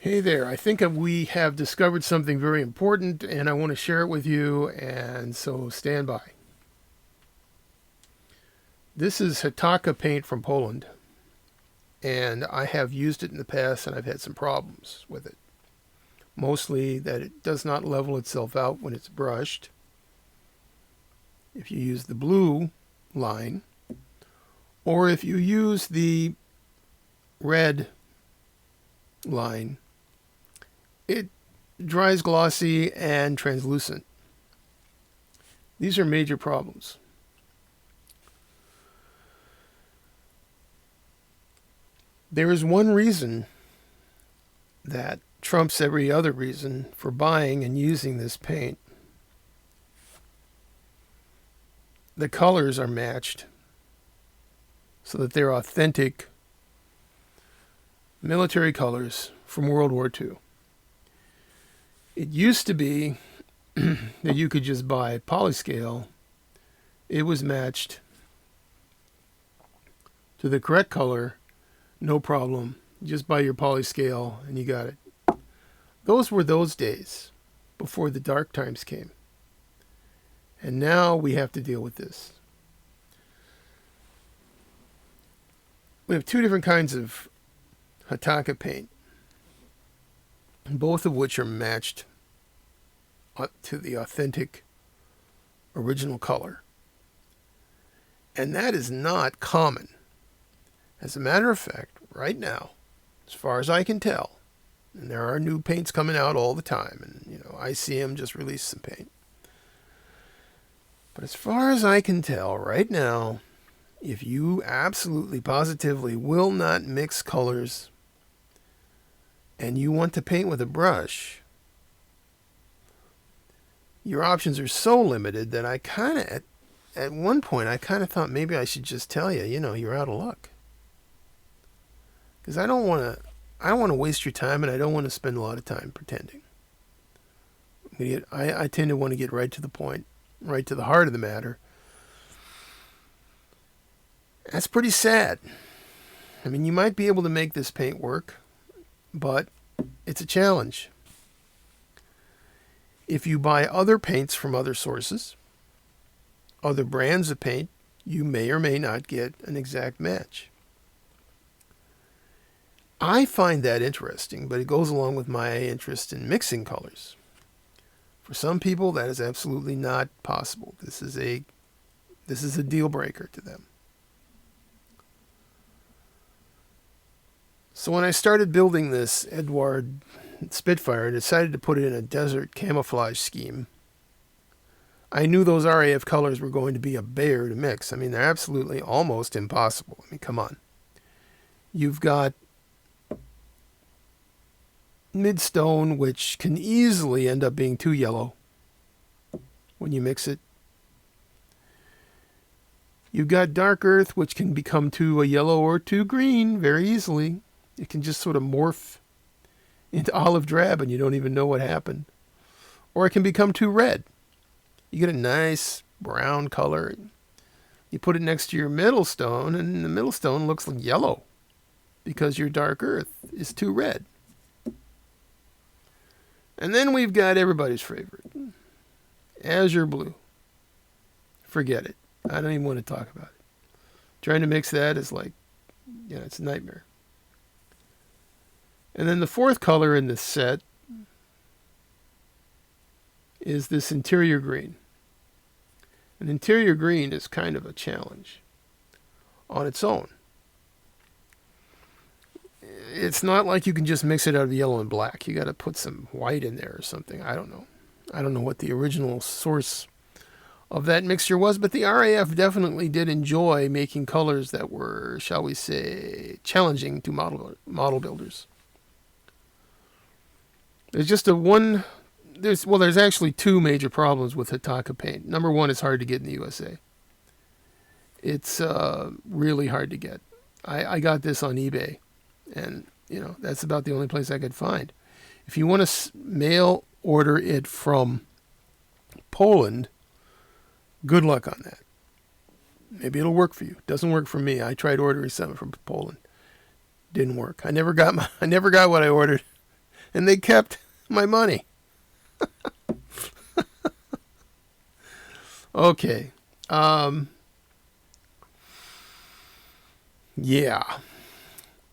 Hey there, I think we have discovered something very important and I want to share it with you, and so stand by. This is Hataka paint from Poland, and I have used it in the past and I've had some problems with it. Mostly that it does not level itself out when it's brushed. If you use the blue line, or if you use the red line, it dries glossy and translucent. These are major problems. There is one reason that trumps every other reason for buying and using this paint. The colors are matched so that they're authentic military colors from World War II. It used to be that you could just buy polyscale. It was matched to the correct color, no problem. Just buy your polyscale and you got it. Those were those days before the dark times came. And now we have to deal with this. We have two different kinds of Hataka paint, both of which are matched to the authentic original color. And that is not common. As a matter of fact, right now, as far as I can tell, and there are new paints coming out all the time, and ICM just released some paint. But as far as I can tell right now, if you absolutely positively will not mix colors and you want to paint with a brush, your options are so limited that I kind of, at one point, I kind of thought maybe I should just tell you, you're out of luck. Because I don't want to waste your time, and I don't want to spend a lot of time pretending. I tend to want to get right to the point, right to the heart of the matter. That's pretty sad. I mean, you might be able to make this paint work, but it's a challenge. If you buy other paints from other sources, other brands of paint, you may or may not get an exact match. I find that interesting, but it goes along with my interest in mixing colors. For some people, that is absolutely not possible. This is a deal breaker to them. So when I started building this Edward Spitfire, I decided to put it in a desert camouflage scheme. I knew those RAF colors were going to be a bear to mix. I mean, they're absolutely almost impossible. I mean, come on. You've got midstone, which can easily end up being too yellow when you mix it. You've got dark earth, which can become too yellow or too green very easily. It can just sort of morph into olive drab and you don't even know what happened. Or it can become too red. You get a nice brown color. You put it next to your middle stone, and the middle stone looks yellow because your dark earth is too red. And then we've got everybody's favorite, azure blue. Forget it. I don't even want to talk about it. Trying to mix that is it's a nightmare. And then the fourth color in this set is this interior green. An interior green is kind of a challenge on its own. It's not like you can just mix it out of yellow and black. You got to put some white in there or something. I don't know. I don't know what the original source of that mixture was, but the RAF definitely did enjoy making colors that were, shall we say, challenging to model builders. There's actually two major problems with Hataka paint. Number one, it's hard to get in the USA. It's really hard to get. I got this on eBay, and that's about the only place I could find. If you want to mail order it from Poland, good luck on that. Maybe it'll work for you. Doesn't work for me. I tried ordering something from Poland. Didn't work. I never got what I ordered. and they kept my money. Okay. Yeah.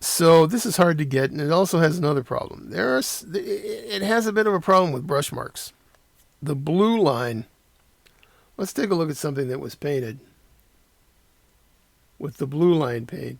So this is hard to get, and it also has another problem. It has a bit of a problem with brush marks. The blue line. Let's take a look at something that was painted with the blue line paint.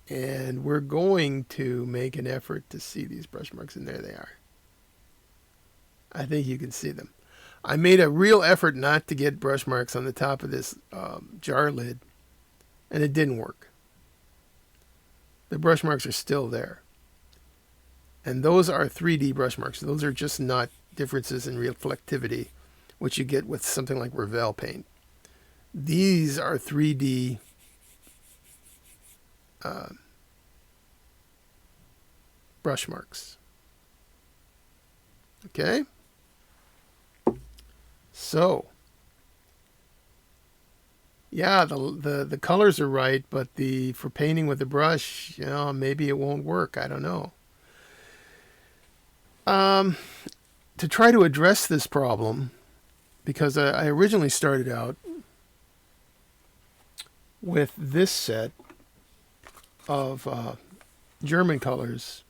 And we're going to make an effort to see these brush marks, and there they are. I think you can see them. I made a real effort not to get brush marks on the top of this jar lid, and it didn't work. The brush marks are still there. And those are 3D brush marks. Those are just not differences in reflectivity, which you get with something like Revell paint. These are 3D brush marks. Okay? So, yeah, the colors are right, but for painting with the brush, maybe it won't work. I don't know. To try to address this problem, because I originally started out with this set of German colors.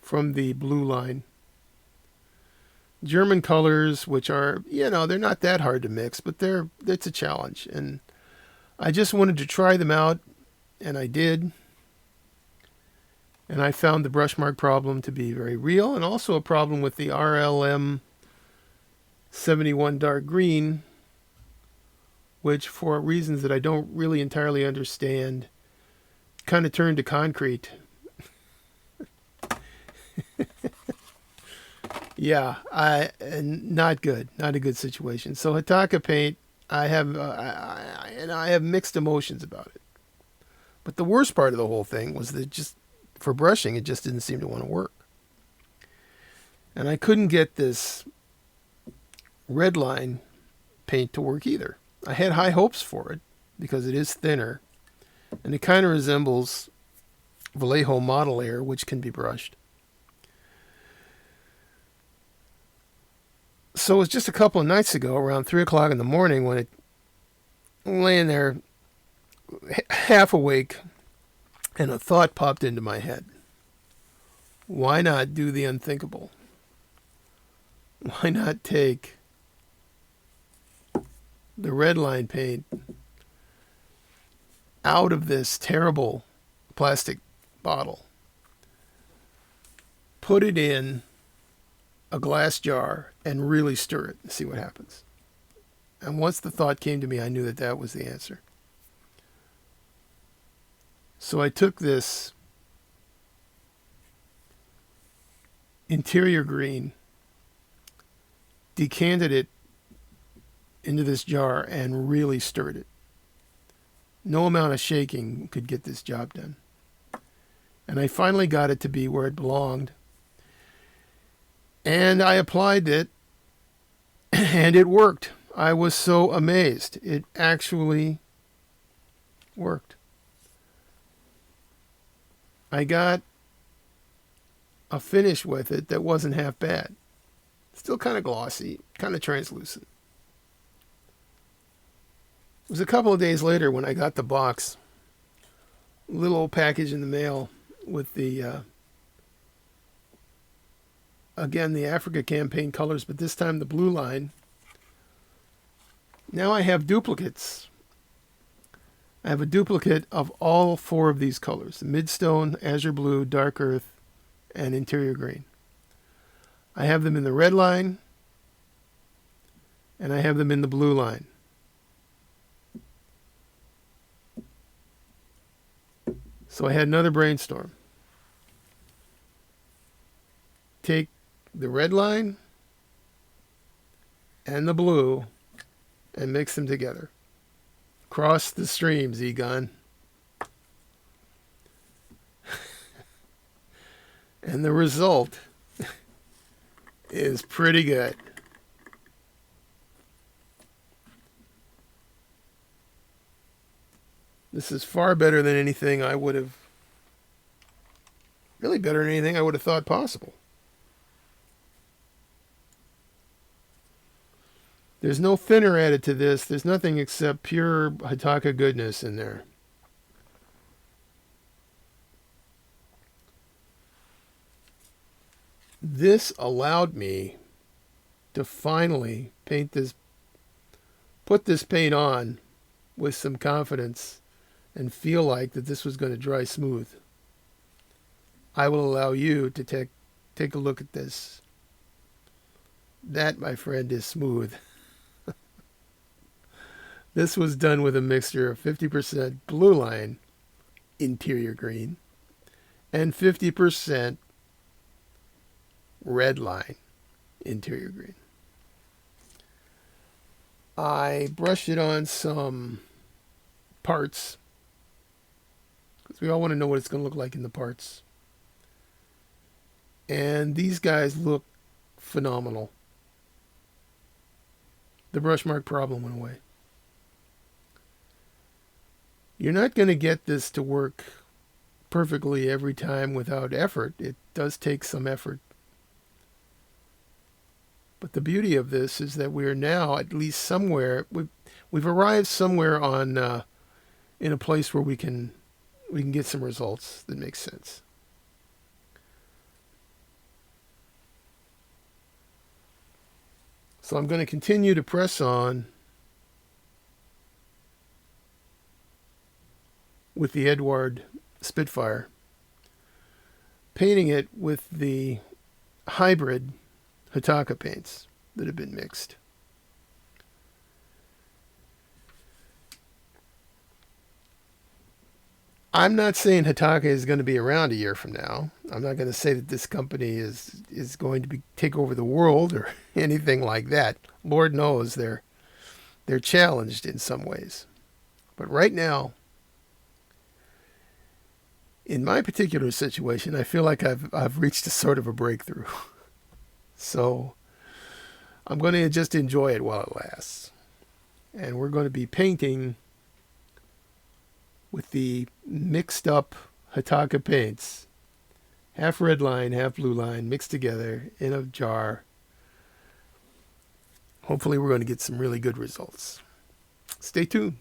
From the blue line. German colors, which are, they're not that hard to mix, but it's a challenge. And I just wanted to try them out, and I did. And I found the brush mark problem to be very real, and also a problem with the RLM 71 dark green, which for reasons that I don't really entirely understand, kind of turned to concrete. Yeah, not good, not a good situation. So Hataka paint, I have mixed emotions about it. But the worst part of the whole thing was that just for brushing, it just didn't seem to want to work. And I couldn't get this red line paint to work either. I had high hopes for it because it is thinner, and it kind of resembles Vallejo Model Air, which can be brushed. So it was just a couple of nights ago, around 3 o'clock in the morning, when laying there half awake, and a thought popped into my head. Why not do the unthinkable? Why not take the red line paint out of this terrible plastic bottle, put it in a glass jar, and really stir it and see what happens. And once the thought came to me, I knew that was the answer. So I took this interior green, decanted it into this jar, and really stirred it. No amount of shaking could get this job done. And I finally got it to be where it belonged. And I applied it, and it worked. I was so amazed. It actually worked. I got a finish with it that wasn't half bad. Still kind of glossy, kind of translucent. It was a couple of days later when I got the box, little old package in the mail with the again, the Africa campaign colors, but this time the blue line. Now I have duplicates. I have a duplicate of all 4 of these colors: the Midstone, Azure Blue, Dark Earth, and Interior Green. I have them in the red line, and I have them in the blue line. So I had another brainstorm. Take the red line and the blue and mix them together. Cross the streams, Egon. And the result is pretty good. This is far better than anything I would have, really better than anything I would have thought possible. There's no thinner added to this. There's nothing except pure Hataka goodness in there. This allowed me to finally put this paint on with some confidence and feel like that this was going to dry smooth. I will allow you to take a look at this. That, my friend, is smooth. This was done with a mixture of 50% blue line interior green and 50% red line interior green. I brushed it on some parts because we all want to know what it's going to look like in the parts. And these guys look phenomenal. The brush mark problem went away. You're not going to get this to work perfectly every time without effort. It does take some effort. But the beauty of this is that we are now at least somewhere. We've arrived somewhere on in a place where we can get some results that make sense. So I'm going to continue to press on with the Edward Spitfire, painting it with the hybrid Hataka paints that have been mixed. I'm not saying Hataka is going to be around a year from now. I'm not going to say that this company is going to take over the world or anything like that. Lord knows they're challenged in some ways. But right now, in my particular situation, I feel like I've reached a sort of a breakthrough. So I'm going to just enjoy it while it lasts. And we're going to be painting with the mixed up Hataka paints. Half red line, half blue line, mixed together in a jar. Hopefully we're going to get some really good results. Stay tuned.